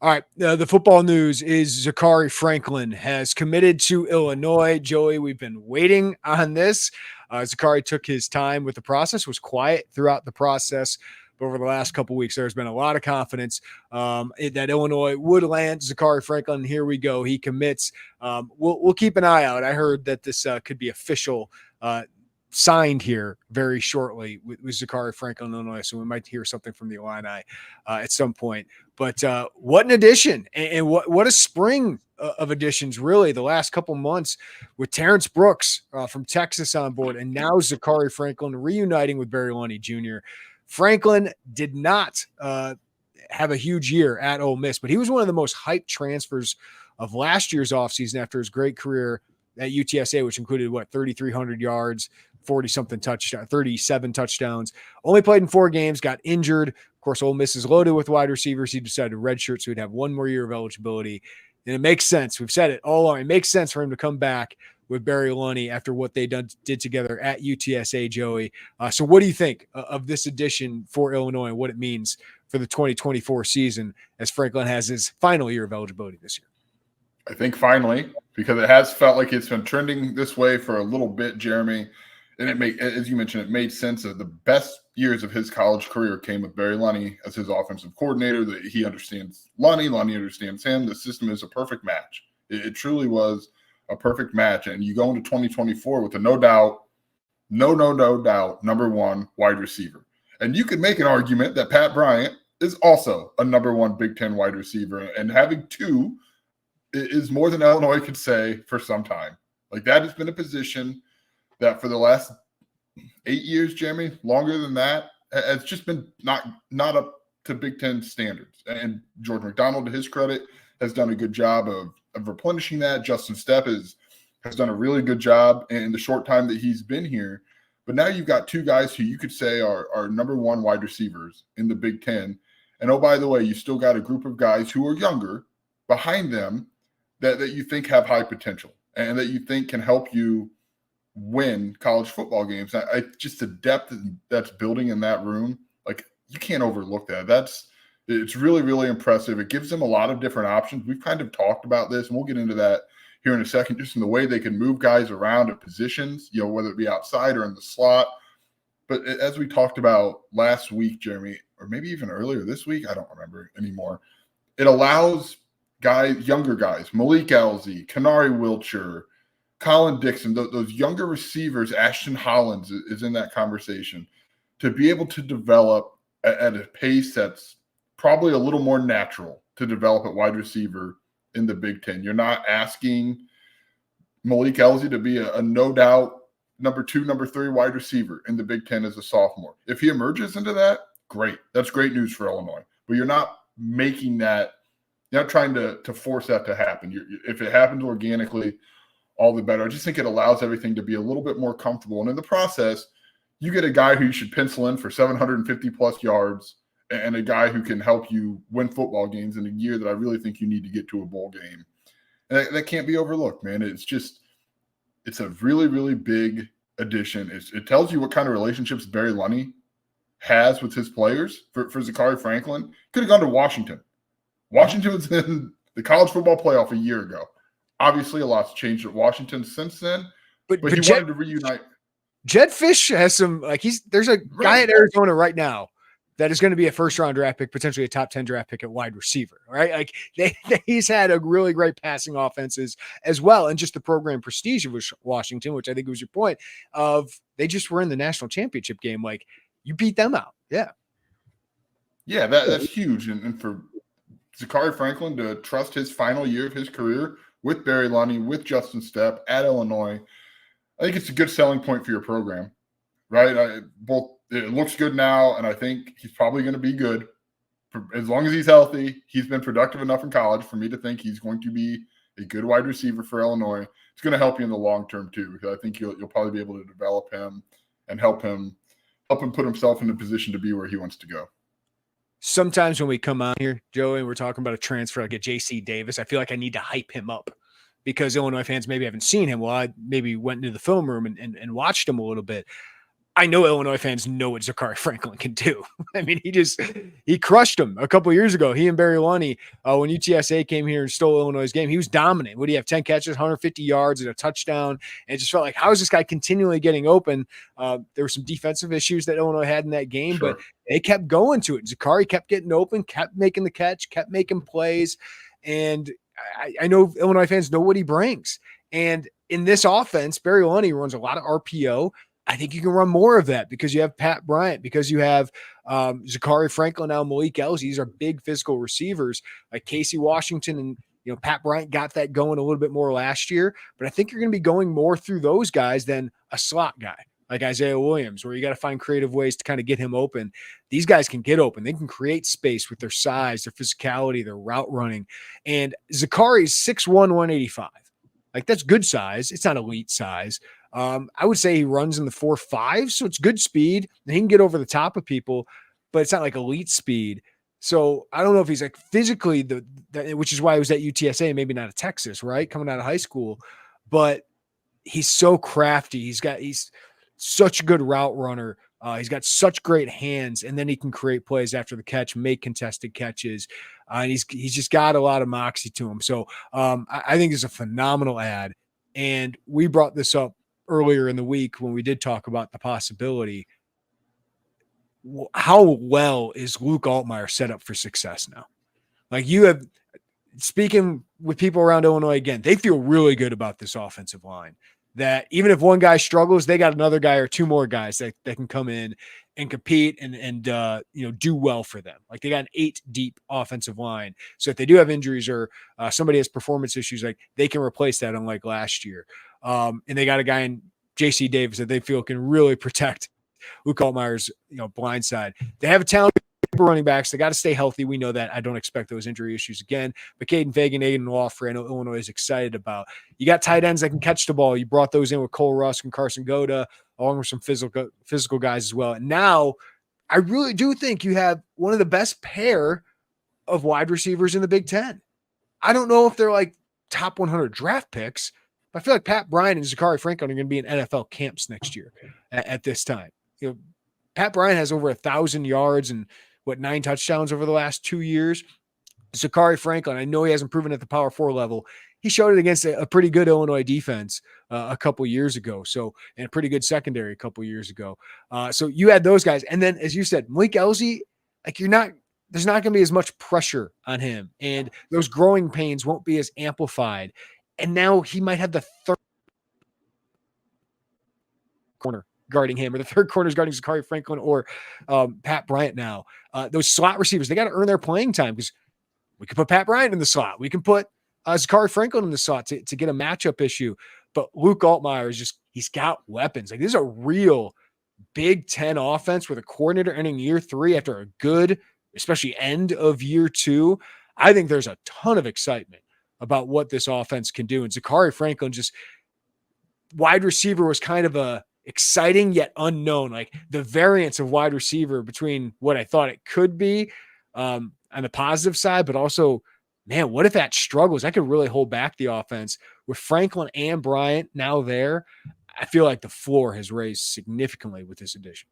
All right. The football news is Zachary Franklin has committed to Illinois. Joey, we've been waiting on this. Zachary took his time with the process, was quiet throughout the process. But over the last couple of weeks, there's been a lot of confidence that Illinois would land Zachary Franklin. Here we go. He commits. We'll keep an eye out. I heard that this could be official signed here very shortly with Zachary Franklin, Illinois. So we might hear something from the Illini at some point. But what an addition, and what a spring of additions, really, the last couple months with Terrence Brooks from Texas on board, and now Zachary Franklin reuniting with Barry Lunney Jr. Franklin did not have a huge year at Ole Miss, but he was one of the most hyped transfers of last year's offseason after his great career at UTSA, which included 3,300 yards, 40-something touchdown, 37 touchdowns. Only played in 4 games, got injured. Of course, Ole Miss is loaded with wide receivers. He decided to redshirt so he'd have one more year of eligibility. And it makes sense. We've said it all along. It makes sense for him to come back with Barry Lunney after what they did together at UTSA, Joey. So what do you think of this addition for Illinois and what it means for the 2024 season as Franklin has his final year of eligibility this year? I think finally, because it has felt like it's been trending this way for a little bit, Jeremy. And as you mentioned, it made sense that the best years of his college career came with Barry Lunney as his offensive coordinator. That he understands Lunney understands him. The system is a perfect match. It truly was a perfect match. And you go into 2024 with a no doubt number one wide receiver. And you could make an argument that Pat Bryant is also a number one Big Ten wide receiver. And having two is more than Illinois could say for some time. Like, that has been a position that for the last 8 years, Jeremy, longer than that, has just been not up to Big Ten standards. And George McDonald, to his credit, has done a good job of replenishing that. Justin Stepp has done a really good job in the short time that he's been here. But now you've got two guys who you could say are number one wide receivers in the Big Ten. And, oh, by the way, you still got a group of guys who are younger behind them that you think have high potential and that you think can help you win college football games. Just the depth that's building in that room, like, you can't overlook that. It's really, really impressive. It gives them a lot of different options. We've kind of talked about this, and we'll get into that here in a second, just in the way they can move guys around at positions, whether it be outside or in the slot. But as we talked about last week, Jeremy, or maybe even earlier this week, I don't remember anymore, it allows younger guys, Malik Elzy, Kanari Wilcher, Colin Dixon, those younger receivers, Ashton Hollins is in that conversation, to be able to develop at a pace that's probably a little more natural to develop at wide receiver in the Big Ten. You're not asking Malik Elzy to be a no doubt number 2, number 3 wide receiver in the Big Ten as a sophomore. If he emerges into that, great. That's great news for Illinois. But you're not making that, you're not trying to force that to happen. If it happens organically, all the better. I just think it allows everything to be a little bit more comfortable. And in the process, you get a guy who you should pencil in for 750 plus yards and a guy who can help you win football games in a year that I really think you need to get to a bowl game. And that can't be overlooked, man. It's a really, really big addition. It tells you what kind of relationships Barry Lunney has with his players. For Zachary Franklin, could have gone to Washington. Washington was in the college football playoff a year ago. Obviously, a lot's changed at Washington since then, but he wanted to reunite. Jed Fish has some, there's a guy at Arizona right now that is going to be a first-round draft pick, potentially a top 10 draft pick at wide receiver, right? He's had a really great passing offenses as well, and just the program prestige of Washington, which I think was your point of they just were in the national championship game. Like, you beat them out. Yeah. Yeah, that's huge. And for Zachary Franklin to trust his final year of his career with Barry Lunney, with Justin Stepp at Illinois, I think it's a good selling point for your program, right? It looks good now, and I think he's probably going to be good. As long as he's healthy, he's been productive enough in college for me to think he's going to be a good wide receiver for Illinois. It's going to help you in the long term too, because I think you'll probably be able to develop him and help him put himself in a position to be where he wants to go. Sometimes when we come out here, Joey, and we're talking about a transfer like a J.C. Davis, I feel like I need to hype him up because Illinois fans maybe haven't seen him. Well, I maybe went into the film room and watched him a little bit. I know Illinois fans know what Zachary Franklin can do. I mean, he crushed them a couple years ago. He and Barry Lunny, when UTSA came here and stole Illinois' game, he was dominant. What do you have? 10 catches, 150 yards, and a touchdown. And it just felt like, how is this guy continually getting open? There were some defensive issues that Illinois had in that game, Sure. but they kept going to it. Zachary kept getting open, kept making the catch, kept making plays. And I know Illinois fans know what he brings. And in this offense, Barry Lunny runs a lot of RPO. I think you can run more of that because you have Pat Bryant, because you have Zachary Franklin, now Malik Elzy. These are big physical receivers like Casey Washington, and Pat Bryant got that going a little bit more last year. But I think you're going to be going more through those guys than a slot guy like Isaiah Williams, where you got to find creative ways to kind of get him open. These guys can get open. They can create space with their size, their physicality, their route running. And Zachari's 6'1", 185. Like, that's good size. It's not elite size. I would say he runs in the 4.5, so it's good speed. And he can get over the top of people, but it's not like elite speed. So I don't know if he's like physically which is why he was at UTSA, maybe not at Texas, right? Coming out of high school, but he's so crafty. He's such a good route runner. He's got such great hands, and then he can create plays after the catch, make contested catches. And he's just got a lot of moxie to him. So I think it's a phenomenal ad. And we brought this up earlier in the week when we did talk about the possibility. How well is Luke Altmaier set up for success now? Like, you have, speaking with people around Illinois again, they feel really good about this offensive line, that even if one guy struggles, they got another guy or two more guys that can come in and compete and do well for them. Like, they got an 8 deep offensive line. So if they do have injuries or somebody has performance issues, like, they can replace that, unlike last year. And they got a guy in JC Davis that they feel can really protect Luke Altmaier's blind side. They have a talented running backs. They got to stay healthy. We know that. I don't expect those injury issues again. But Caden Fagan, Aiden Lawfrey, I know Illinois is excited about. You got tight ends that can catch the ball. You brought those in with Cole Rusk and Carson Goda, along with some physical guys as well. And now I really do think you have one of the best pair of wide receivers in the Big Ten. I don't know if they're like top 100 draft picks, but I feel like Pat Bryant and Zachary Franklin are going to be in NFL camps next year at this time. Pat Bryant has over 1,000 yards and 9 touchdowns over the last 2 years. Zachary Franklin, I know he hasn't proven at the Power 4 level. He showed it against a pretty good Illinois defense a couple years ago. So, and a pretty good secondary a couple years ago. So you had those guys. And then, as you said, Malik Elzy, like, there's not going to be as much pressure on him, and those growing pains won't be as amplified. And now he might have the third corner guarding him, or the third corner is guarding Zachary Franklin or Pat Bryant now. Those slot receivers, they got to earn their playing time, because we can put Pat Bryant in the slot. We can put Zachary Franklin in the slot to get a matchup issue. But Luke Altmaier he's got weapons. Like, this is a real Big Ten offense with a coordinator ending year 3 after a good, especially end of year 2. I think there's a ton of excitement about what this offense can do. And Zachary Franklin, just wide receiver, was kind of a exciting yet unknown, like the variance of wide receiver between what I thought it could be on the positive side, but also, man, what if that struggles? That could really hold back the offense. With Franklin and Bryant now there, I feel like the floor has raised significantly with this addition.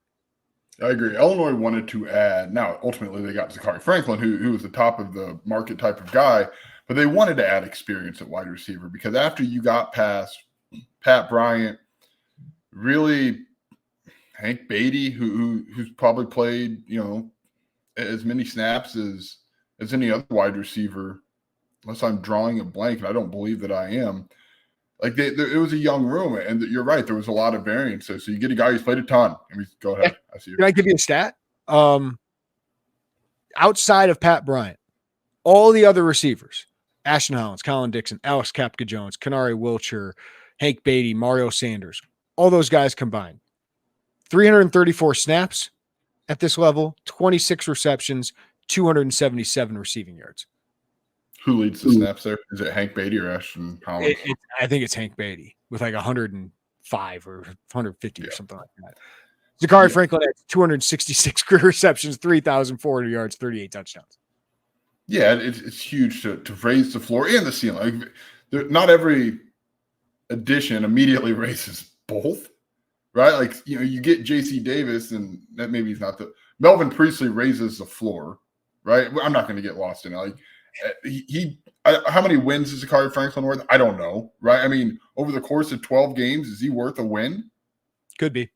I agree. Illinois wanted to add, now ultimately they got Zachary Franklin, who was the top of the market type of guy, but they wanted to add experience at wide receiver, because after you got past Pat Bryant, really Hank Beatty, who's probably played, as many snaps as any other wide receiver, unless I'm drawing a blank, and I don't believe that I am. Like, it was a young room, and you're right, there was a lot of variances. So you get a guy who's played a ton. Go ahead. I see you. Can I give you a stat? Outside of Pat Bryant, all the other receivers, Ashton Hollins, Colin Dixon, Alex Kapka-Jones, Kanari Wilcher, Hank Beatty, Mario Sanders, all those guys combined, 334 snaps at this level, 26 receptions, 277 receiving yards. Who leads the snaps there? Is it Hank Beatty or Ashton Hollins? I think it's Hank Beatty with like 105 or 150 or something like that. Zachary Franklin had 266 career receptions, 3,400 yards, 38 touchdowns. Yeah, it's huge to raise the floor and the ceiling. Like, not every addition immediately raises both, right? Like, you get JC Davis, and that maybe he's not the Melvin Priestley raises the floor, right? I'm not going to get lost in it. Like, how many wins is Zakhari Franklin worth? I don't know, right? I mean, over the course of 12 games, is he worth a win? Could be.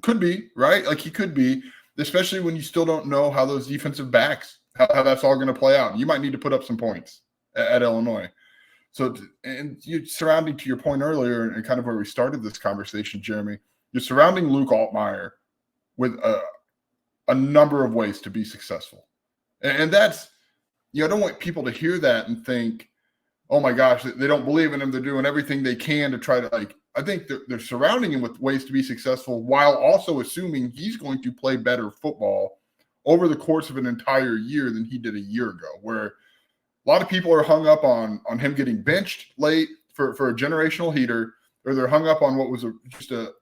Could be, right? Like, he could be, especially when you still don't know how those defensive backs, how that's all going to play out. You might need to put up some points at Illinois. So, and you're surrounding, to your point earlier, and kind of where we started this conversation, Jeremy, you're surrounding Luke Altmaier with a number of ways to be successful. And that's, I don't want people to hear that and think, oh my gosh, they don't believe in him. They're doing everything they can to try to, like, I think they're surrounding him with ways to be successful while also assuming he's going to play better football over the course of an entire year than he did a year ago, where a lot of people are hung up on him getting benched late for a generational heater, or they're hung up on what was just a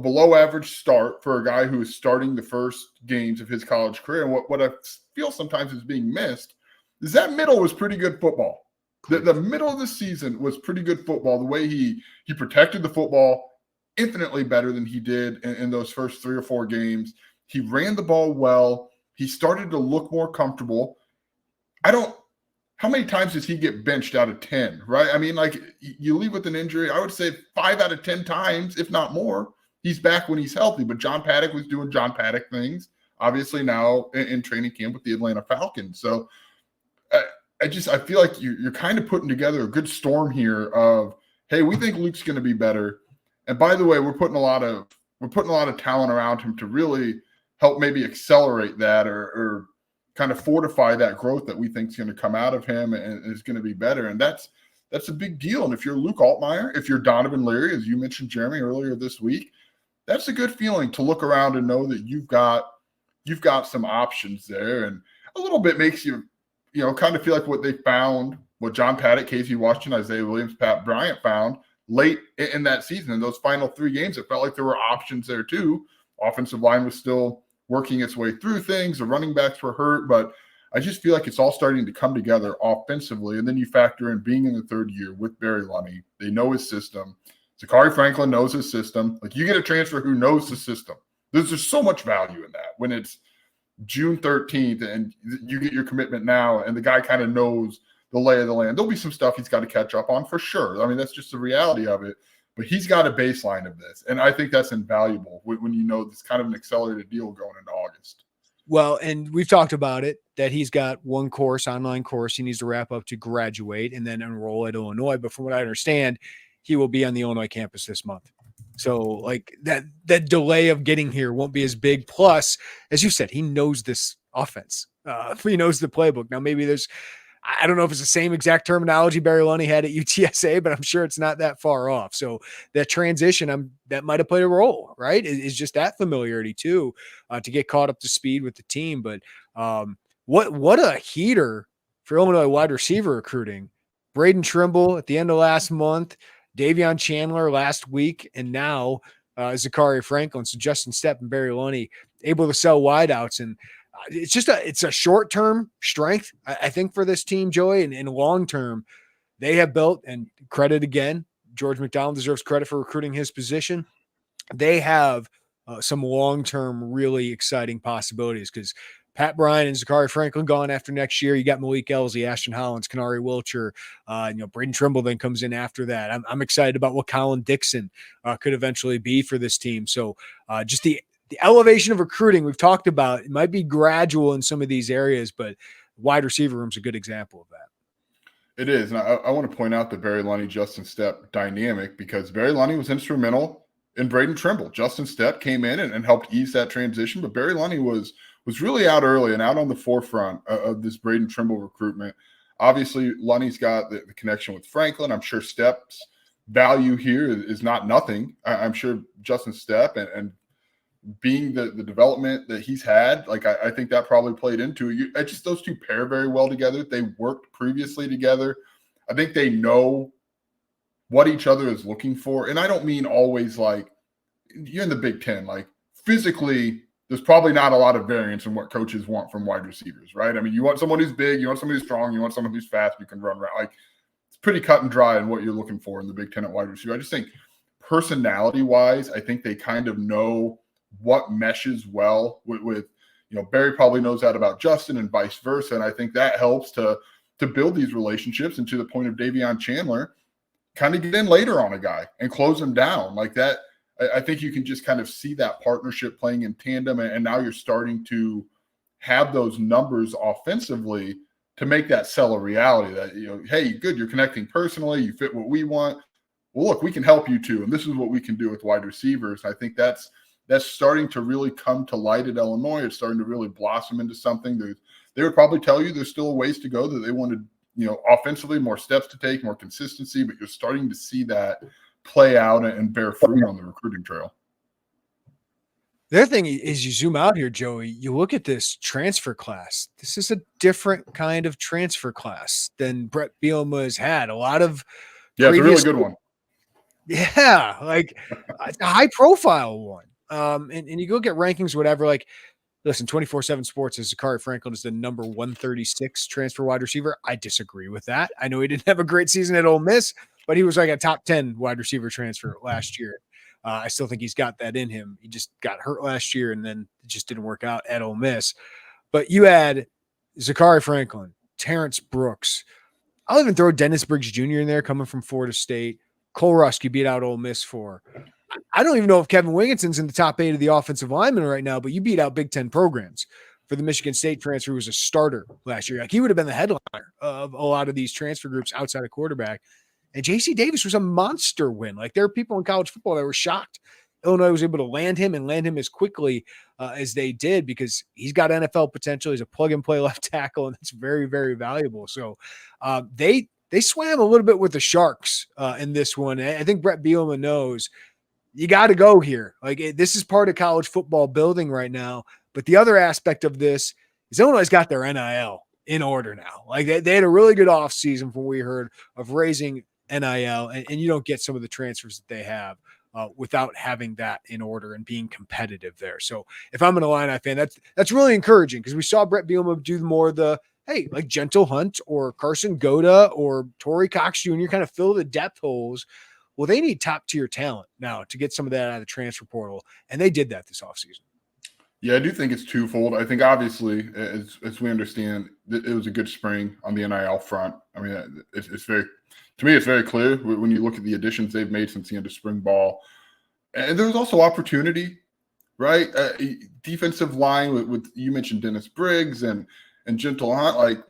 below average start for a guy who is starting the first games of his college career. And what I feel sometimes is being missed is that middle was pretty good football. The middle of the season was pretty good football. The way he protected the football infinitely better than he did in those first 3 or 4 games. He ran the ball well. He started to look more comfortable. How many times does he get benched out of 10, right? I mean, like, you leave with an injury, I would say 5 out of 10 times, if not more, he's back when he's healthy. But John Paddock was doing John Paddock things, obviously now in training camp with the Atlanta Falcons. So I feel like you're kind of putting together a good storm here of, hey, we think Luke's going to be better. And by the way, we're putting a lot of talent around him to really help maybe accelerate that or kind of fortify that growth that we think is going to come out of him and is going to be better. And that's a big deal. And if you're Luke Altmaier, if you're Donovan Leary, as you mentioned, Jeremy, earlier this week, that's a good feeling to look around and know that you've got some options there. And a little bit makes you, kind of feel like what they found, what John Paddock, Casey Washington, Isaiah Williams, Pat Bryant found late in that season. In those final 3 games, it felt like there were options there too. Offensive line was still working its way through things. The running backs were hurt, but I just feel like it's all starting to come together offensively. And then you factor in being in the 3rd year with Barry Lunney. They know his system. Zakhari Franklin knows his system. Like, you get a transfer who knows the system. There's just so much value in that when it's June 13th and you get your commitment now and the guy kind of knows the lay of the land. There'll be some stuff he's got to catch up on for sure. I mean, that's just the reality of it. But he's got a baseline of this. And I think that's invaluable when you know this kind of an accelerated deal going into August. Well, and we've talked about it, that he's got one online course he needs to wrap up to graduate and then enroll at Illinois. But from what I understand, he will be on the Illinois campus this month. So, like, that delay of getting here won't be as big. Plus, as you said, he knows this offense. He knows the playbook. Now, maybe I don't know if it's the same exact terminology Barry Lunney had at UTSA, but I'm sure it's not that far off. So that transition, that might have played a role, right? It's just that familiarity too, to get caught up to speed with the team. But what a heater for Illinois wide receiver recruiting. Braden Trimble at the end of last month, Davion Chandler last week, and now Zakhari Franklin. So Justin Stepp and Barry Lunney able to sell wideouts. And it's a short-term strength, I think, for this team, Joey, and long-term, they have built, and credit again, George McDonald deserves credit for recruiting his position. They have some long-term, really exciting possibilities because Pat Bryant and Zakhari Franklin gone after next year. You got Malik Elzy, Ashton Hollins, Kanari Wilcher, Braden Trimble then comes in after that. I'm excited about what Colin Dixon could eventually be for this team. So just the elevation of recruiting we've talked about, it might be gradual in some of these areas, but wide receiver room is a good example of that. It is. And I want to point out the Barry Lunney, Justin Stepp dynamic, because Barry Lunney was instrumental in Braden Trimble. Justin Stepp came in and helped ease that transition, but Barry Lunney was really out early and out on the forefront of this Braden Trimble recruitment. Obviously, Lunney's got the connection with Franklin. I'm sure Stepp's value here is not nothing. I'm sure Justin Stepp and being the development that he's had, like, I think that probably played into it. Just those two pair very well together. They worked previously together. I think they know what each other is looking for. And I don't mean always like you're in the Big Ten, like physically, there's probably not a lot of variance in what coaches want from wide receivers, right? I mean, you want someone who's big, you want somebody who's strong, you want someone who's fast, you can run around. Like, it's pretty cut and dry in what you're looking for in the Big Ten at wide receiver. I just think personality wise, I think they kind of know what meshes well with Barry probably knows that about Justin and vice versa. And I think that helps to build these relationships, and to the point of Davion Chandler, kind of get in later on a guy and close him down like that. I think you can just kind of see that partnership playing in tandem. And now you're starting to have those numbers offensively to make that sell a reality that, hey, good, you're connecting personally, you fit what we want. Well, look, we can help you too. And this is what we can do with wide receivers. I think that's starting to really come to light at Illinois. It's starting to really blossom into something. They would probably tell you there's still ways to go, that they wanted, offensively, more steps to take, more consistency, but you're starting to see that play out and bear fruit on the recruiting trail. The other thing is, you zoom out here, Joey, you look at this transfer class. This is a different kind of transfer class than Brett Bielema has had. A lot of it's a really good one. Yeah, like it's a high profile one. And you go get rankings, whatever. Like, listen, 24/7 Sports is Zachary Franklin is the number 136 transfer wide receiver. I disagree with that. I know he didn't have a great season at Ole Miss, but he was like a top 10 wide receiver transfer last year. I still think he's got that in him. He just got hurt last year, and then it just didn't work out at Ole Miss. But you add Zachary Franklin, Terrence Brooks. I'll even throw Dennis Briggs Jr. in there, coming from Florida State. Cole Rusk, you beat out Ole Miss for. I don't even know if Kevin Wigginson's in the top 8 of the offensive linemen right now, but you beat out Big Ten programs. For the Michigan State transfer, who was a starter last year. Like, he would have been the headliner of a lot of these transfer groups outside of quarterback. And JC Davis was a monster win. Like, there are people in college football that were shocked Illinois was able to land him as quickly as they did, because he's got NFL potential. He's a plug-and-play left tackle, and that's very, very valuable. So they swam a little bit with the sharks in this one. I think Brett Bielema knows you got to go here. Like, this is part of college football building right now. But the other aspect of this is Illinois got their NIL in order now. Like, they had a really good offseason from what we heard of raising NIL, and you don't get some of the transfers that they have without having that in order and being competitive there. So if I'm an Illini fan, that's really encouraging, because we saw Brett Bielema do more of the, hey, like Gentle Hunt or Carson Goda or Torrey Cox Jr. kind of fill the depth holes. Well, they need top tier talent now to get some of that out of the transfer portal, and they did that this offseason. Yeah, I do think it's twofold. I think obviously, as we understand, it was a good spring on the NIL front. I mean, it's very, to me, it's very clear when you look at the additions they've made since the end of spring ball. And there was also opportunity, right? Defensive line with you mentioned Dennis Briggs and Gentle Hunt. Like,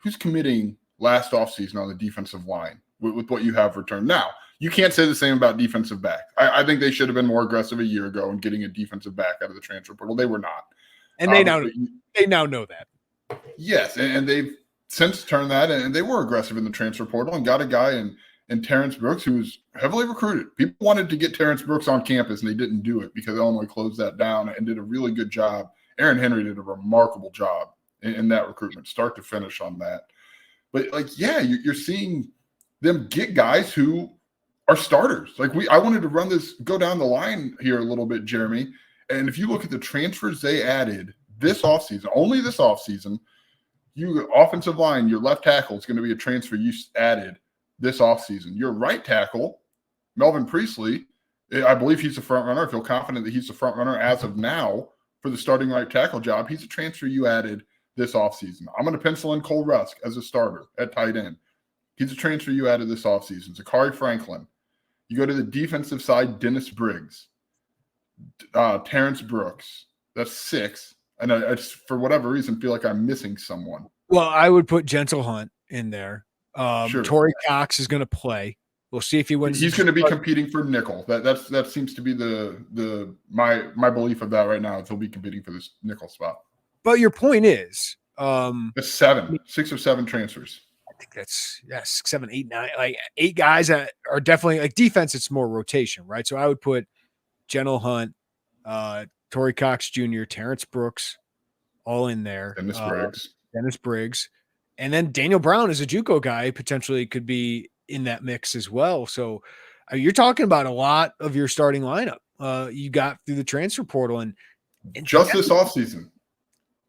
who's committing last offseason on the defensive line with what you have returned now? You can't say the same about defensive back. I think they should have been more aggressive a year ago in getting a defensive back out of the transfer portal. They were not. And they now know that. Yes, and they've since turned that, and they were aggressive in the transfer portal and got a guy in Terrence Brooks who was heavily recruited. People wanted to get Terrence Brooks on campus, and they didn't do it because Illinois closed that down and did a really good job. Aaron Henry did a remarkable job in that recruitment, start to finish on that. But, like, yeah, you're seeing them get guys who are starters. Like, I wanted to go down the line here a little bit, Jeremy. And if you look at the transfers they added this offseason, only this offseason, you offensive line, your left tackle is going to be a transfer you added this offseason. Your right tackle, Melvin Priestley, I believe he's a front runner. I feel confident that he's the front runner as of now for the starting right tackle job. He's a transfer you added this offseason. I'm going to pencil in Cole Rusk as a starter at tight end. He's a transfer you added this offseason. Zachary Franklin. You go to the defensive side, Dennis Briggs, Terrence Brooks. That's 6. And I just, for whatever reason, feel like I'm missing someone. Well, I would put Gentle Hunt in there. Sure. Torrey Cox is going to play. We'll see if he wins. He's going to be competing for nickel. That seems to be my belief of that right now. Is he'll be competing for this nickel spot. But your point is, it's 6 or 7 transfers. I think that's 6, 7, 8, 9, like 8 guys that are definitely, like, defense. It's more rotation, right? So I would put Gentle Hunt, Torrey Cox Jr., Terrence Brooks, all in there. Dennis Briggs, and then Daniel Brown is a JUCO guy, potentially could be in that mix as well. So you're talking about a lot of your starting lineup you got through the transfer portal, and just this offseason,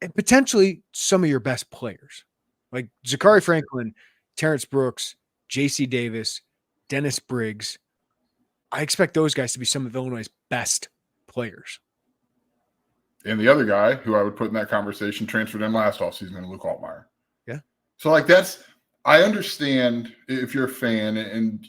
and potentially some of your best players. Like Zachary Franklin, Terrence Brooks, JC Davis, Dennis Briggs. I expect those guys to be some of Illinois' best players. And the other guy who I would put in that conversation transferred in last offseason, and Luke Altmaier. Yeah. So like I understand if you're a fan, and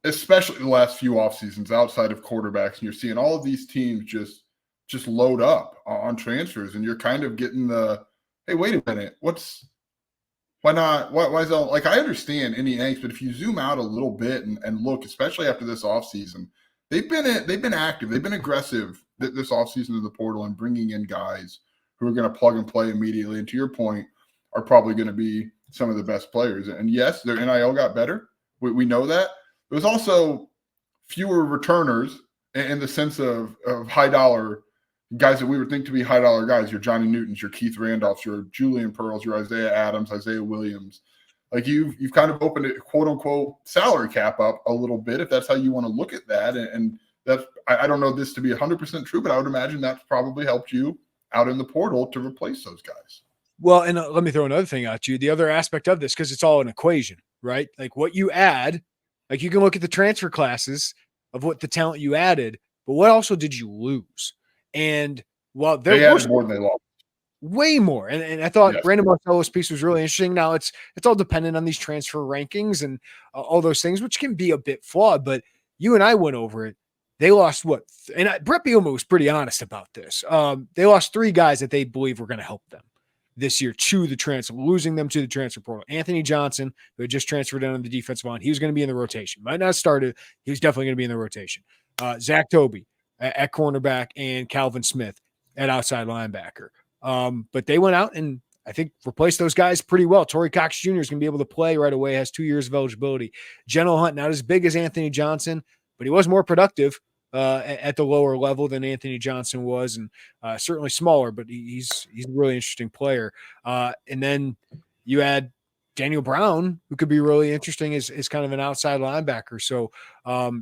especially the last few off seasons outside of quarterbacks, and you're seeing all of these teams just load up on transfers, and you're kind of getting the, hey, wait a minute, why not? Why is that? Like, I understand any angst, but if you zoom out a little bit and look, especially after this offseason, they've been active, they've been aggressive this offseason in the portal and bringing in guys who are going to plug and play immediately. And to your point, are probably going to be some of the best players. And yes, their NIL got better. We know that. There was also fewer returners in the sense of high dollar guys that we would think to be high dollar guys. Your Johnny Newtons, your Keith Randolphs, your Julian Pearls, your Isaiah Adams, Isaiah Williams. Like you've kind of opened it, quote unquote, salary cap up a little bit, if that's how you want to look at that. And that's, I don't know this to be 100% true, but I would imagine that's probably helped you out in the portal to replace those guys. Well, and let me throw another thing at you. The other aspect of this, because it's all an equation, right? Like what you add, like you can look at the transfer classes of what the talent you added, but what also did you lose? And while there was more than they lost, way more. And I thought yes. Brandon Marcello's piece was really interesting. Now it's all dependent on these transfer rankings and all those things, which can be a bit flawed, but you and I went over it. They lost what? And Brett Bielema was pretty honest about this. They lost 3 guys that they believe were going to help them this year to the transfer, losing them to the transfer portal. Anthony Johnson, who had just transferred in on the defensive line, he was going to be in the rotation. Might not have started. He was definitely going to be in the rotation. Zach Toby at cornerback and Calvin Smith at outside linebacker. But they went out and I think replaced those guys pretty well. Torrey Cox Jr. is going to be able to play right away, has 2 years of eligibility. General Hunt, not as big as Anthony Johnson, but he was more productive at the lower level than Anthony Johnson was, and certainly smaller, but he's a really interesting player. And then you add Daniel Brown, who could be really interesting as kind of an outside linebacker. So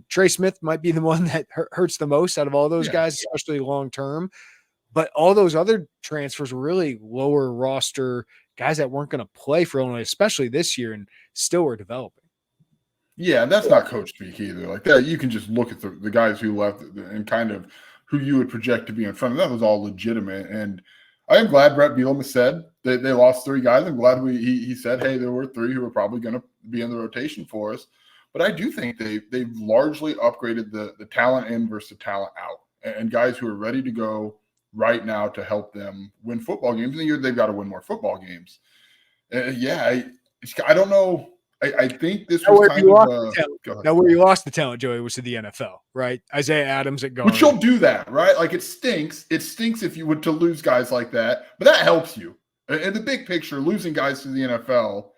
Trey Smith might be the one that hurts the most out of all those guys, especially long term. But all those other transfers were really lower roster guys that weren't going to play for Illinois, especially this year, and still were developing. Yeah, that's not coach speak either. Like that, you can just look at the guys who left and kind of who you would project to be in front of. That was all legitimate. And I am glad Brett Bielema said that they lost 3 guys. I'm glad he said, hey, there were 3 who were probably going to be in the rotation for us. But I do think they've largely upgraded the talent in versus the talent out, and guys who are ready to go right now to help them win football games. In the year they've got to win more football games. I don't know. I think this was kind of now where you lost the talent, Joey, was to the NFL, right? Isaiah Adams at guard. Which you'll do that, right? Like it stinks. It stinks if you were to lose guys like that, but that helps you. In the big picture, losing guys to the NFL,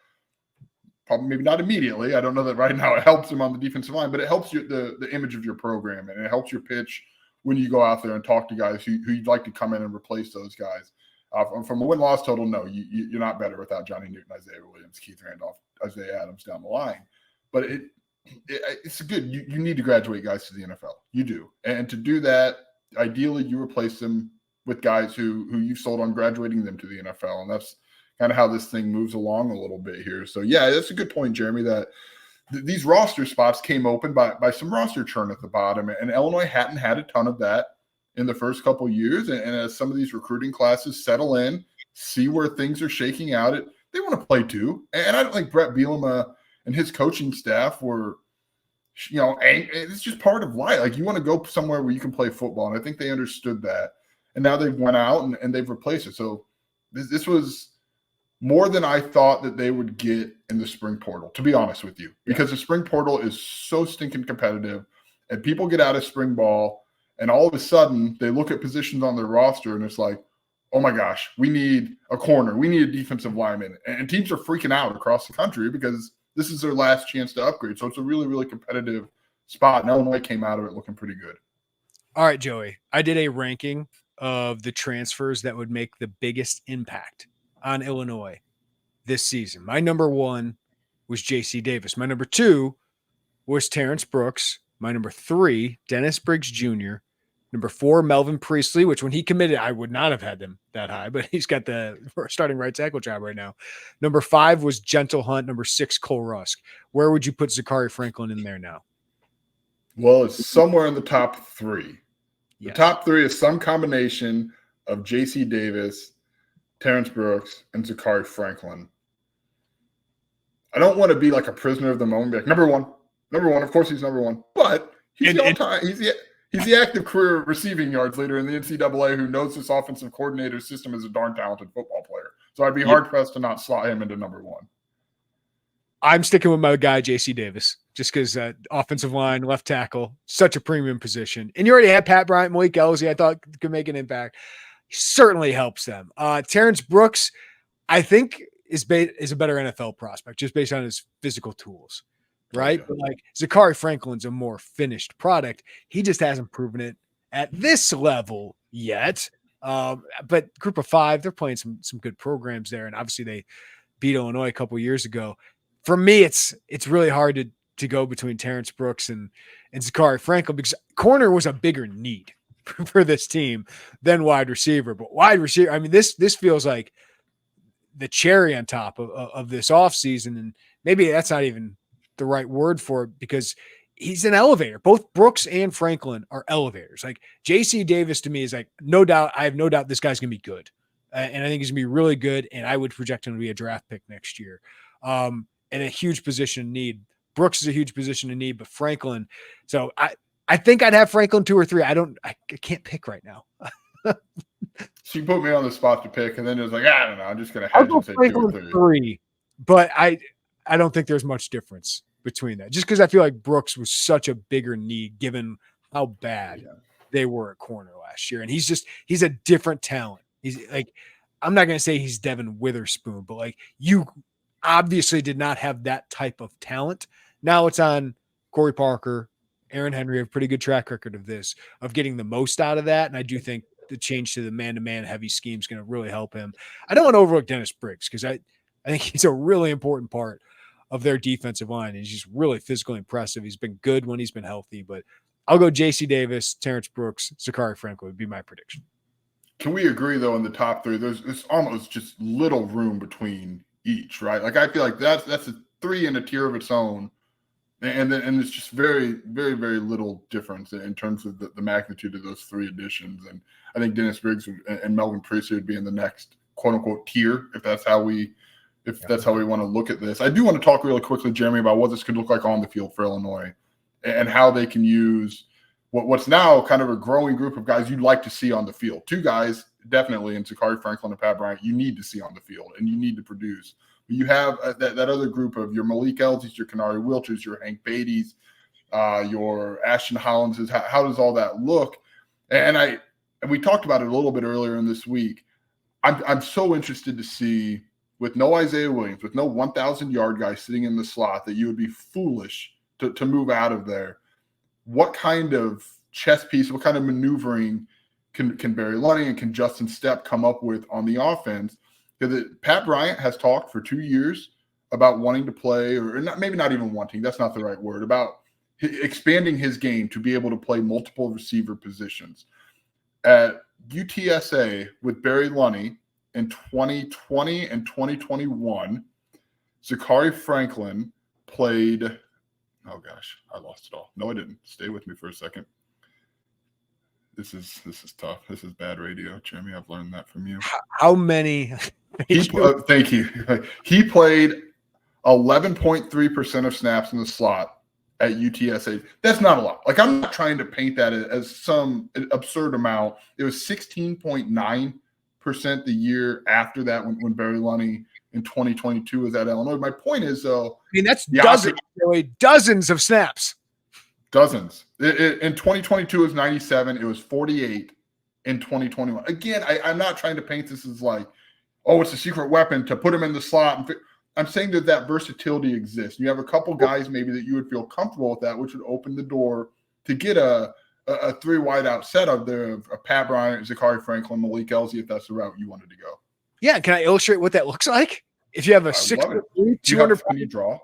probably maybe not immediately. I don't know that right now it helps them on the defensive line, but it helps you the image of your program, and it helps your pitch when you go out there and talk to guys who you'd like to come in and replace those guys. From a win-loss total, no, you're not better without Johnny Newton, Isaiah Williams, Keith Randolph, Isaiah Adams down the line. But it's good. You need to graduate guys to the NFL. You do. And to do that, ideally you replace them with guys who you've sold on graduating them to the NFL. And that's kind of how this thing moves along a little bit here. So, yeah, that's a good point, Jeremy, that these roster spots came open by some roster churn at the bottom. And Illinois hadn't had a ton of that in the first couple of years. And as some of these recruiting classes settle in, see where things are shaking out, they want to play too. And I don't think Brett Bielema and his coaching staff were, it's just part of life. Like you want to go somewhere where you can play football. And I think they understood that. And now they've went out and they've replaced it. So this was more than I thought that they would get in the spring portal, to be honest with you, because the spring portal is so stinking competitive and people get out of spring ball and all of a sudden they look at positions on their roster and it's like, oh my gosh, we need a corner. We need a defensive lineman. And teams are freaking out across the country because this is their last chance to upgrade. So it's a really, really competitive spot. And Illinois came out of it looking pretty good. All right, Joey, I did a ranking of the transfers that would make the biggest impact on Illinois this season. My number 1 was J.C. Davis. My number 2 was Terrence Brooks. My number 3, Dennis Briggs Jr. Number 4, Melvin Priestley, which when he committed, I would not have had him that high, but he's got the starting right tackle job right now. Number 5 was Gentle Hunt. Number 6, Cole Rusk. Where would you put Zachary Franklin in there now? Well, it's somewhere in the top three. The Yes. top three is some combination of J.C. Davis, Terrence Brooks, and Zachary Franklin. I don't want to be like a prisoner of the moment. Like, number one. Of course, he's number one. But he's the all-time. He's the active career receiving yards leader in the NCAA who knows this offensive coordinator system is a darn talented football player. So I'd be hard-pressed to not slot him into number one. I'm sticking with my guy, J.C. Davis, just because offensive line, left tackle, such a premium position. And you already had Pat Bryant, Malik Elsie, I thought could make an impact. He certainly helps them. Terrence Brooks, I think, is a better NFL prospect just based on his physical tools, right? Yeah. But like Zachary Franklin's a more finished product. He just hasn't proven it at this level yet. But Group of Five, they're playing some good programs there, and obviously they beat Illinois a couple years ago. For me, it's really hard to go between Terrence Brooks and Zachary Franklin because corner was a bigger need for this team than wide receiver. But wide receiver, I mean, this feels like the cherry on top of this offseason. And maybe that's not even the right word for it because he's an elevator. Both Brooks and Franklin are elevators. Like J.C. Davis to me is like, no doubt, I have no doubt this guy's going to be good. And I think he's going to be really good. And I would project him to be a draft pick next year. And a huge position in need. Brooks is a huge position in need, but Franklin. So I think I'd have Franklin 2 or 3. I can't pick right now. She put me on the spot to pick, and then it was like, I don't know. I'm just going to have to say 2 or 3. But I don't think there's much difference between that. Just because I feel like Brooks was such a bigger need given how bad they were at corner last year. And he's a different talent. He's like, I'm not going to say he's Devin Witherspoon, but like you obviously did not have that type of talent. Now it's on Corey Parker, Aaron Henry have a pretty good track record of this, of getting the most out of that. And I do think the change to the man-to-man heavy scheme is going to really help him. I don't want to overlook Dennis Briggs because I think he's a really important part of their defensive line. He's just really physically impressive. He's been good when he's been healthy, but I'll go J.C. Davis, Terrence Brooks, Zachary Franklin would be my prediction. Can we agree, though, in the top 3, there's almost just little room between each, right? Like I feel like that's a 3 in a tier of its own. And it's just very, very, very little difference in terms of the magnitude of those 3 additions. And I think Dennis Briggs and Melvin Priestley would be in the next quote unquote tier, if that's how we want to look at this. I do want to talk really quickly, Jeremy, about what this could look like on the field for Illinois and how they can use what's now kind of a growing group of guys you'd like to see on the field. 2 guys, definitely, in Zachary Franklin and Pat Bryant, you need to see on the field and you need to produce. You have that other group of your Malik Elsies, your Kenari Wilchers, your Hank Beatties, your Ashton Hollinses. How does all that look? And we talked about it a little bit earlier in this week. I'm so interested to see, with no Isaiah Williams, with no 1,000-yard guy sitting in the slot, that you would be foolish to move out of there. What kind of chess piece, what kind of maneuvering can Barry Lunney and can Justin Stepp come up with on the offense? Because Pat Bryant has talked for 2 years about wanting to play, or maybe not even wanting, that's not the right word, about expanding his game to be able to play multiple receiver positions. At UTSA with Barry Lunney in 2020 and 2021, Zachary Franklin played, oh gosh, I lost it all. No, I didn't. Stay with me for a second. This is tough. This is bad radio, Jeremy. I've learned that from you. How many? Thank you. He played 11.3% of snaps in the slot at UTSA. That's not a lot. Like, I'm not trying to paint that as some absurd amount. It was 16.9% the year after that when Barry Lunney in 2022 was at Illinois. My point is, though, I mean, that's dozens of snaps. Dozens. In 2022, it was 97. It was 48 in 2021. Again, I'm not trying to paint this as like, oh, it's a secret weapon to put him in the slot. I'm saying that versatility exists. You have a couple guys maybe that you would feel comfortable with that, which would open the door to get a 3 wideout setup there of Pat Bryant, Zachary Franklin, Malik Elsie, if that's the route you wanted to go. Yeah, can I illustrate what that looks like? If you have a 6'3", 200-pound draw.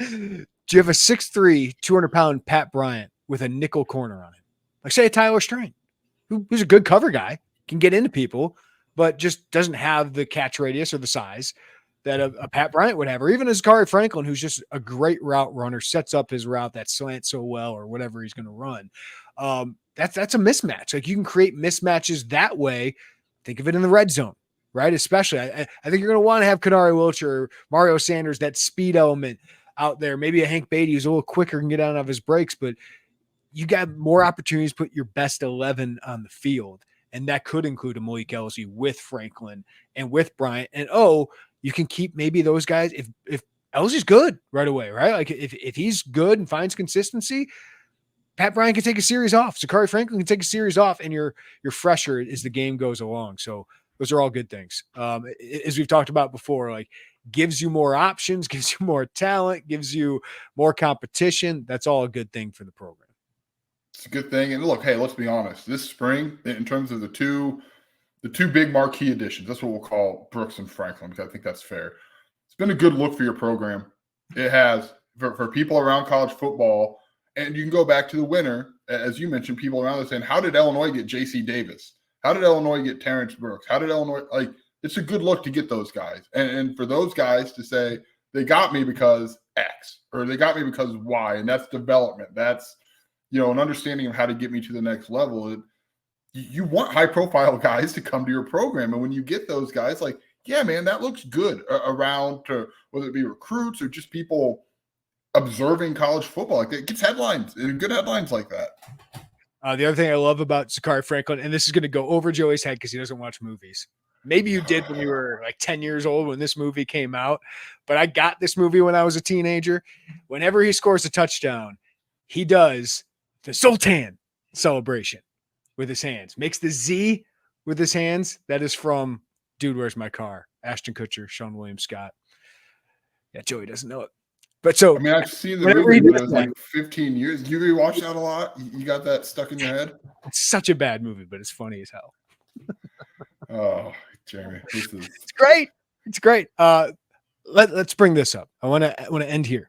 Do you have a 6'3", 200-pound Pat Bryant with a nickel corner on him? Like, say, a Tyler Strain, who's a good cover guy, can get into people, but just doesn't have the catch radius or the size. that a Pat Bryant would have, or even a Zachary Franklin, who's just a great route runner, sets up his route, that slant so well, or whatever he's going to run. That's a mismatch. Like, you can create mismatches that way. Think of it in the red zone, right? Especially, I think you're going to want to have Kadari Wilcher or Mario Sanders, that speed element out there. Maybe a Hank Beatty who's a little quicker and get out of his breaks, but you got more opportunities to put your best 11 on the field. And that could include a Malik Elzy with Franklin and with Bryant. And you can keep maybe those guys if Elzy's good right away, right? Like, if he's good and finds consistency, Pat Bryant can take a series off. Zachary Franklin can take a series off, and you're fresher as the game goes along. So those are all good things. As we've talked about before, like, gives you more options, gives you more talent, gives you more competition. That's all a good thing for the program. It's a good thing. And look, hey, let's be honest. This spring, in terms of the two big marquee additions, that's what we'll call Brooks and Franklin, because I think that's fair. It's been a good look for your program. It has for people around college football. And you can go back to the winner, as you mentioned, people around there saying, how did Illinois get J.C. Davis? How did Illinois get Terrence Brooks? How did Illinois – like, it's a good look to get those guys. And for those guys to say, they got me because X, or they got me because Y, and that's development. That's, an understanding of how to get me to the next level. You want high-profile guys to come to your program. And when you get those guys, like, yeah, man, that looks good around to whether it be recruits or just people observing college football. Like, it gets headlines, good headlines like that. The other thing I love about Zachary Franklin, and this is going to go over Joey's head because he doesn't watch movies. Maybe you did when you were like 10 years old when this movie came out, but I got this movie when I was a teenager. Whenever he scores a touchdown, he does the Sultan celebration with his hands, makes the Z with his hands. That is from Dude, Where's My Car? Ashton Kutcher, Sean William Scott. Yeah, Joey doesn't know it. But so, I mean, I've seen the movie, but it was like 15 years. You rewatch that a lot? You got that stuck in your head? It's such a bad movie, but it's funny as hell. Oh, Jeremy, it's great. It's great. Let's bring this up. I want to end here.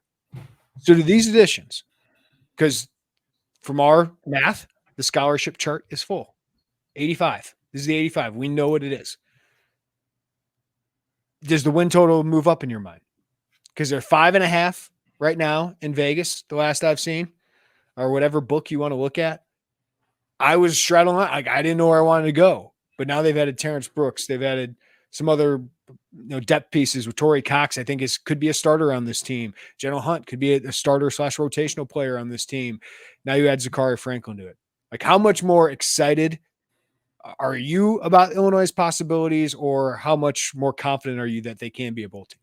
So, to these additions, because from our math, the scholarship chart is full. 85. This is the 85. We know what it is. Does the win total move up in your mind? Because they're 5.5 right now in Vegas, the last I've seen, or whatever book you want to look at. I was straddling. Like, I didn't know where I wanted to go, but now they've added Terrence Brooks. They've added some other depth pieces with Torrey Cox. I think could be a starter on this team. General Hunt could be a starter / rotational player on this team. Now you add Zachary Franklin to it. Like, how much more excited are you about Illinois' possibilities, or how much more confident are you that they can be a bowl team?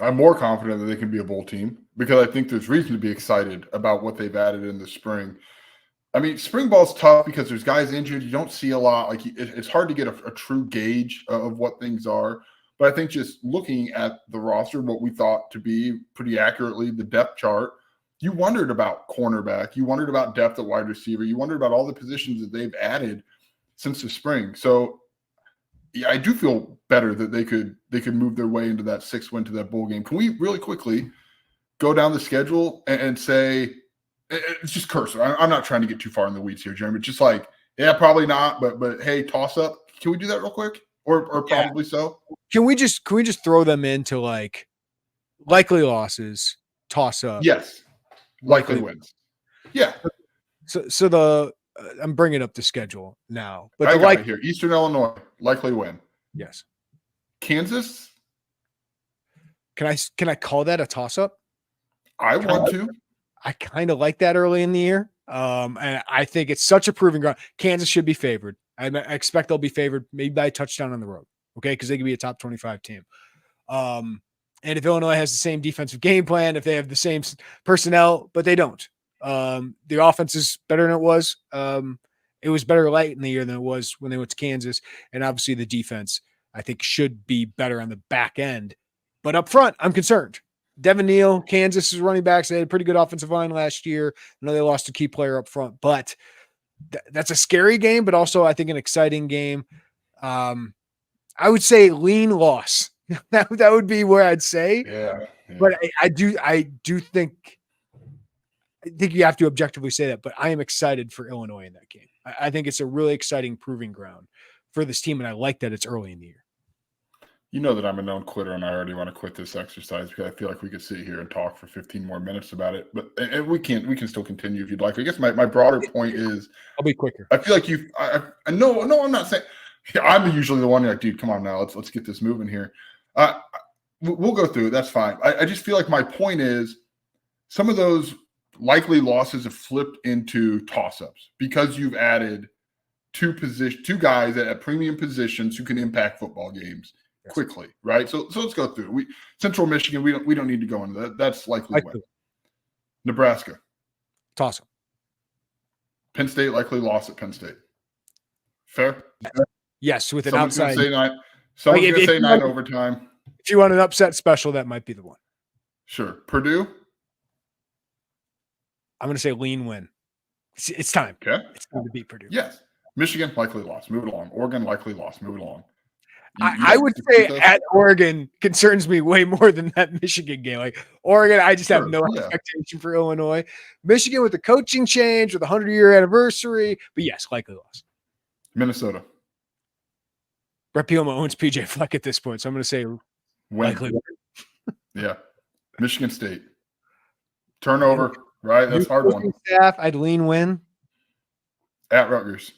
I'm more confident that they can be a bowl team because I think there's reason to be excited about what they've added in the spring. I mean, spring ball's tough because there's guys injured. You don't see a lot. Like, it's hard to get a true gauge of what things are. But I think just looking at the roster, what we thought to be pretty accurately the depth chart, you wondered about cornerback. You wondered about depth at wide receiver. You wondered about all the positions that they've added since the spring. So, yeah, I do feel better that they could move their way into that 6th win to that bowl game. Can we really quickly go down the schedule and say it's just cursive? I'm not trying to get too far in the weeds here, Jeremy. It's just like, yeah, probably not, but hey, toss up. Can we do that real quick? Or probably so? Can we just throw them into like likely losses, toss up? Yes, likely wins. Yeah. So I'm bringing up the schedule now, but I got it here. Eastern Illinois, likely win. Yes. Kansas. Can I call that a toss up? I want to. I kind of like that early in the year. And I think it's such a proving ground. Kansas should be favored. I expect they'll be favored maybe by a touchdown on the road. Okay. Cause they could be a top 25 team. And if Illinois has the same defensive game plan, if they have the same personnel, but they don't, the offense is better than it was. It was better late in the year than it was when they went to Kansas. And obviously the defense, I think, should be better on the back end. But up front, I'm concerned. Devin Neal, Kansas is running backs. They had a pretty good offensive line last year. I know they lost a key player up front, but that's a scary game, but also I think an exciting game. I would say lean loss. that would be where I'd say. Yeah. But I do think you have to objectively say that, but I am excited for Illinois in that game. I think it's a really exciting proving ground for this team, and I like that it's early in the year. You know that I'm a known quitter, and I already want to quit this exercise because I feel like we could sit here and talk for 15 more minutes about it. But and we can't. We can still continue if you'd like. I guess my broader point is, I'll be quicker. I feel like I know. No, I'm not saying. I'm usually the one like, dude, come on now, let's get this moving here. We'll go through it. That's fine. I just feel like my point is some of those likely losses have flipped into toss-ups because you've added two guys at premium positions who can impact football games quickly, right? So let's go through it. Central Michigan, we don't need to go into that. That's likely win. Nebraska. Toss-up. Penn State likely loss at Penn State. Fair? Yes, with an Someone's outside. Someone's going to say 9 overtime. If you want an upset special, that might be the one. Sure. Purdue? I'm going to say lean win. It's time. Okay. It's time to beat Purdue. Yes. Michigan, likely loss. Move it along. Oregon, likely loss. Move it along. I would say at Oregon concerns me way more than that Michigan game. Like Oregon, I just have no expectation for Illinois. Michigan with the coaching change, with the 100-year anniversary. But yes, likely loss. Minnesota. Brett Bielema owns PJ Fleck at this point, so I'm going to say likely win. Yeah. Michigan State. Turnover, right? That's a hard one. Staff, I'd lean win. At Rutgers.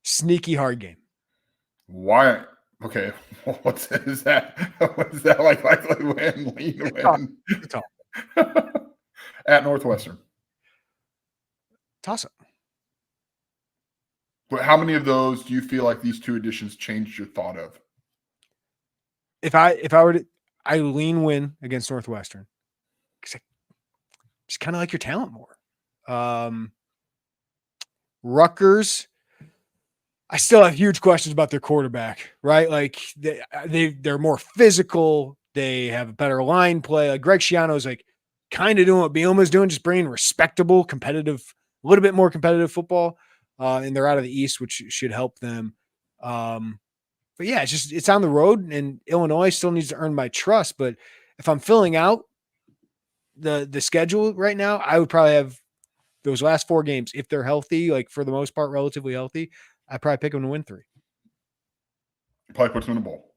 Sneaky hard game. Why? Okay. What's that? What's that like? Likely win, lean win. At Northwestern. Toss up. But how many of those do you feel like these two additions changed your thought of? If I were to, I lean win against Northwestern because I just kind of like your talent more. Rutgers, I still have huge questions about their quarterback, right? Like they're more physical. They have a better line play. Like Greg Schiano's like kind of doing what Bielema's doing, just bringing respectable, competitive, a little bit more competitive football. And they're out of the East, which should help them. But yeah, it's on the road, and Illinois still needs to earn my trust. But if I'm filling out the schedule right now, I would probably have those last 4 games, if they're healthy, like for the most part, relatively healthy, I'd probably pick them to win 3. Probably puts them in a bowl.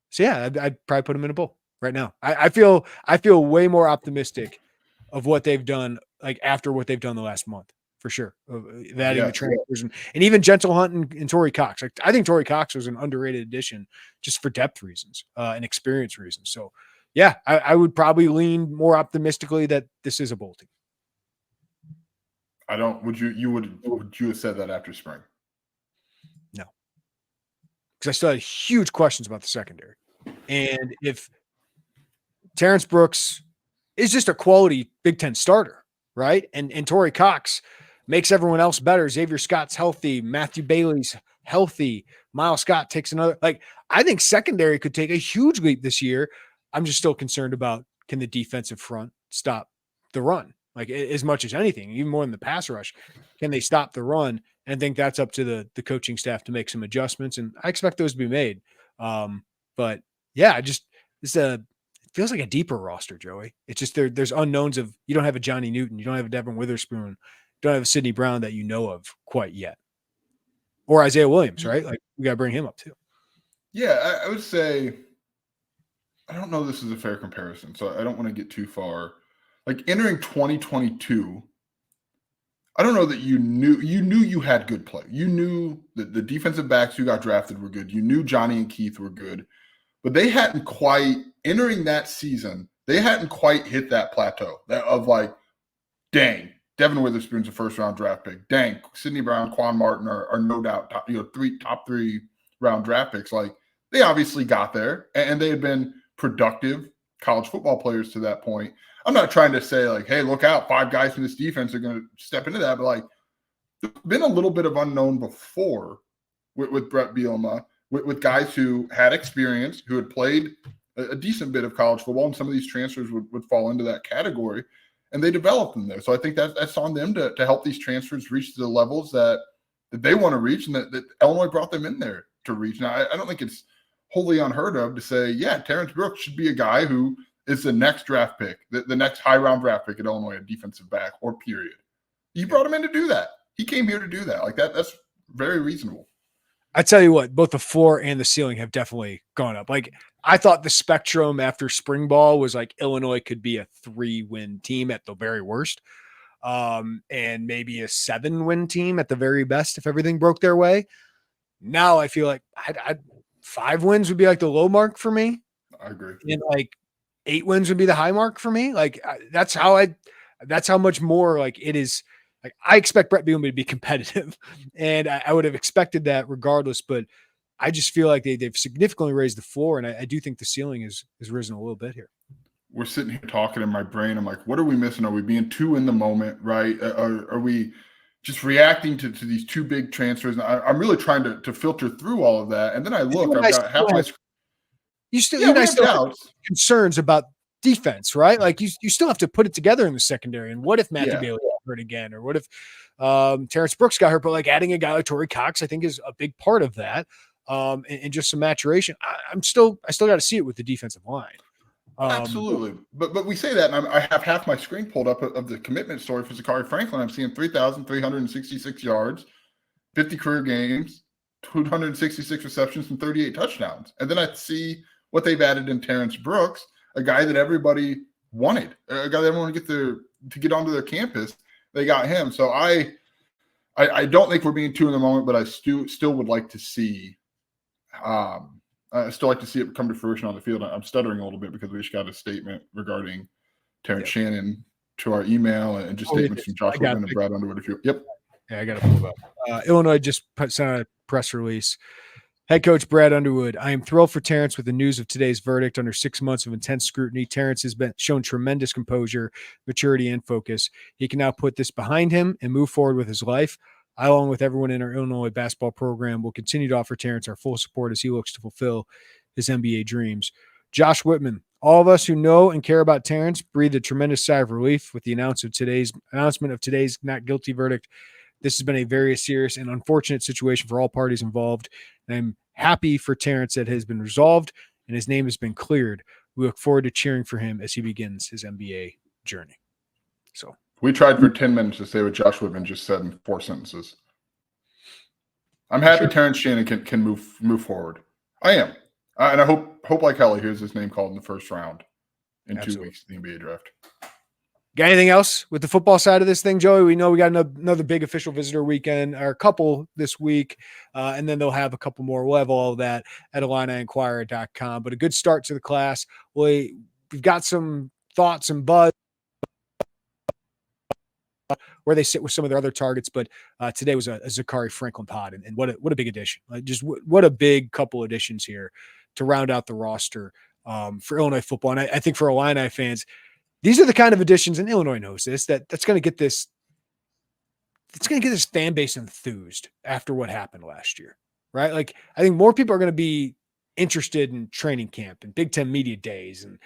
So yeah, I'd probably put them in a bowl right now. I feel way more optimistic of what they've done, like after what they've done the last month. For sure. Adding the transfers and even Gentle Hunt and Torrey Cox. Like, I think Torrey Cox was an underrated addition just for depth reasons and experience reasons. So, yeah, I would probably lean more optimistically that this is a bowl team. I don't. Would you have said that after spring? No. Because I still had huge questions about the secondary. And if Terrence Brooks is just a quality Big Ten starter, right? And Torrey Cox makes everyone else better. Xavier Scott's healthy. Matthew Bailey's healthy. Miles Scott takes another. Like, I think secondary could take a huge leap this year. I'm just still concerned about, can the defensive front stop the run? Like, as much as anything, even more than the pass rush, can they stop the run? And I think that's up to the coaching staff to make some adjustments. And I expect those to be made. But yeah, it feels like a deeper roster, Joey. It's just there's unknowns of, you don't have a Johnny Newton. You don't have a Devin Witherspoon. Don't have a Sidney Brown that you know of quite yet. Or Isaiah Williams, right? Like, we got to bring him up too. Yeah, I would say, I don't know this is a fair comparison, so I don't want to get too far. Like, entering 2022, I don't know that you knew you had good play. You knew that the defensive backs who got drafted were good. You knew Johnny and Keith were good. But they hadn't quite, entering that season, they hadn't quite hit that plateau of like, dang, Devin Witherspoon's a first-round draft pick. Dang, Sidney Brown, Quan Martin are no doubt top 3 round draft picks. Like, they obviously got there, and they had been productive college football players to that point. I'm not trying to say like, hey, look out, 5 guys from this defense are going to step into that, but like, there's been a little bit of unknown before with Brett Bielema, with guys who had experience, who had played a decent bit of college football, and some of these transfers would fall into that category. And they developed them there. So I think that's on them to help these transfers reach the levels that they want to reach, and that Illinois brought them in there to reach. Now, I don't think it's wholly unheard of to say, yeah, Terrence Brooks should be a guy who is the next draft pick, the next high-round draft pick at Illinois, a defensive back, or period. You brought him in to do that. He came here to do that. Like, that's very reasonable. I tell you what, both the floor and the ceiling have definitely gone up. Like I thought the spectrum after spring ball was like Illinois could be a 3-win team at the very worst, and maybe a 7-win team at the very best if everything broke their way. Now I feel like 5 wins would be like the low mark for me, I agree. and like 8 wins would be the high mark for me. Like that's how much more like it is. Like I expect Brett Bielema to be competitive, and I would have expected that regardless. But I just feel like they've significantly raised the floor, and I do think the ceiling has risen a little bit here. We're sitting here talking in my brain. I'm like, what are we missing? Are we being too in the moment, right? Are we just reacting to these two big transfers? And I'm really trying to filter through all of that. And then I look, I've got half my screen. You guys still have doubts. concerns about defense, right? Like you still have to put it together in the secondary. And what if Matthew Yeah. Bailey got hurt again? Or what if Terrence Brooks got hurt? But like adding a guy like Torrey Cox, I think is a big part of that. And just some maturation. I still got to see it with the defensive line. Absolutely. But we say that, and I have half my screen pulled up of the commitment story for Zachary Franklin. I'm seeing 3,366 yards, 50 career games, 266 receptions, and 38 touchdowns. And then I see what they've added in Terrence Brooks, a guy that everybody wanted, a guy that everyone wanted to get onto their campus. They got him. So I don't think we're being too in the moment, but I still would like to see I still like to see it come to fruition on the field. I'm stuttering a little bit because we just got a statement regarding Terrence Shannon to our email and just statements from Josh Whitman and Brad Underwood. Yep. Yeah, I got to pull it up. Illinois just sent out a press release. Head coach Brad Underwood, I am thrilled for Terrence with the news of today's verdict. Under 6 months of intense scrutiny, Terrence has shown tremendous composure, maturity, and focus. He can now put this behind him and move forward with his life. I, along with everyone in our Illinois basketball program, will continue to offer Terrence our full support as he looks to fulfill his NBA dreams. Josh Whitman, all of us who know and care about Terrence breathed a tremendous sigh of relief with the announcement of today's not guilty verdict. This has been a very serious and unfortunate situation for all parties involved, and I'm happy for Terrence that it has been resolved and his name has been cleared. We look forward to cheering for him as he begins his NBA journey. So we tried for 10 minutes to say what Josh Whitman just said in 4 sentences. I'm happy Terrence Shannon can move forward. I am. And I hope like hell he hears his name called in the first round in Absolutely. 2 weeks in the NBA draft. Got anything else with the football side of this thing, Joey? We know we got another big official visitor weekend, or a couple this week, and then they'll have a couple more. We'll have all of that at IlliniInquirer.com. But a good start to the class. We've got some thoughts and buzz where they sit with some of their other targets, but today was a Zachary Franklin pod, and what a big addition! Like just what a big couple additions here to round out the roster for Illinois football. And I think for Illini fans, these are the kind of additions, and Illinois knows this, that's going to get this. It's going to get this fan base enthused after what happened last year, right? Like I think more people are going to be interested in training camp and Big Ten media days and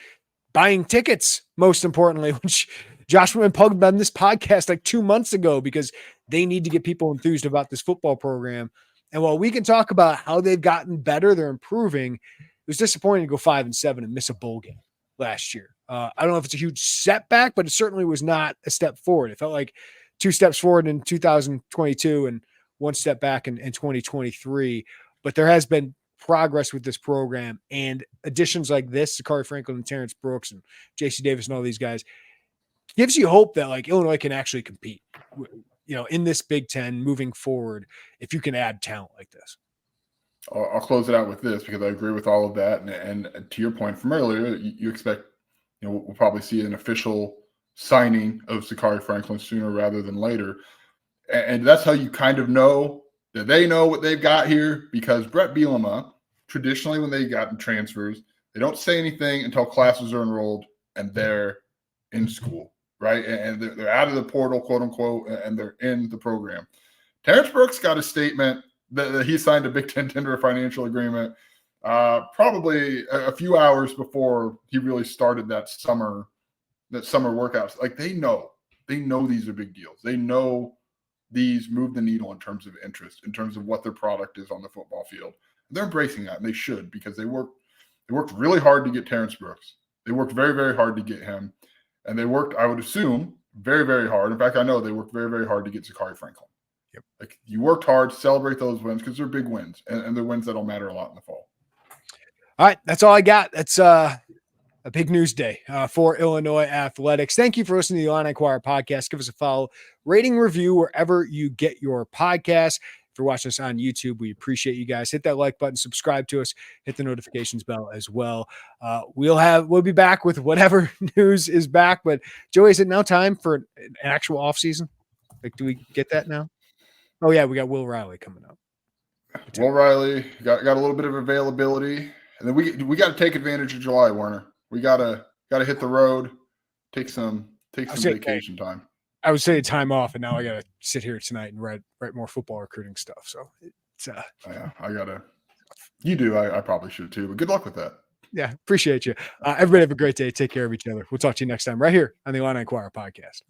buying tickets, most importantly, which Josh Whitman plugged on this podcast like 2 months ago because they need to get people enthused about this football program. And while we can talk about how they've gotten better, they're improving. It was disappointing to go 5-7 and miss a bowl game last year. I don't know if it's a huge setback, but it certainly was not a step forward. It felt like 2 steps forward in 2022 and 1 step back in 2023. But there has been progress with this program, and additions like this, Zachary Franklin and Terrence Brooks and JC Davis and all these guys, gives you hope that like Illinois can actually compete, in this Big Ten moving forward if you can add talent like this. I'll close it out with this because I agree with all of that. And to your point from earlier, you expect, we'll probably see an official signing of Zachary Franklin sooner rather than later. And that's how you kind of know that they know what they've got here, because Brett Bielema, traditionally when they got transfers, they don't say anything until classes are enrolled and they're in school, right? And they're out of the portal, quote unquote, and they're in the program. Terrence Brooks got a statement that he signed a Big Ten tender financial agreement probably a few hours before he really started that summer workouts. Like they know these are big deals. They know these move the needle in terms of interest, in terms of what their product is on the football field. They're embracing that, and they should, because they worked really hard to get Terrence Brooks. They worked very, very hard to get him. And they worked, I would assume, very, very hard. In fact, I know they worked very, very hard to get Zachary Franklin. Yep. Like you worked hard, celebrate those wins because they're big wins and they're wins that'll matter a lot in the fall. All right, that's all I got. That's a big news day for Illinois athletics. Thank you for listening to the Illini Inquirer podcast. Give us a follow, rating, review wherever you get your podcast. If you're watching us on YouTube, we appreciate you guys. Hit that like button, subscribe to us, hit the notifications bell as well. We'll be back with whatever news is back. But Joey, is it now time for an actual off season? Like, do we get that now? Oh yeah, we got Will Riley coming up. Will Riley got a little bit of availability, and then we got to take advantage of July, Warner. We gotta hit the road, take some vacation time. I would say time off, and now I got to sit here tonight and write more football recruiting stuff. So it's yeah, I gotta. You do. I probably should too. But good luck with that. Yeah, appreciate you. Everybody have a great day. Take care of each other. We'll talk to you next time right here on the Illini Inquirer podcast.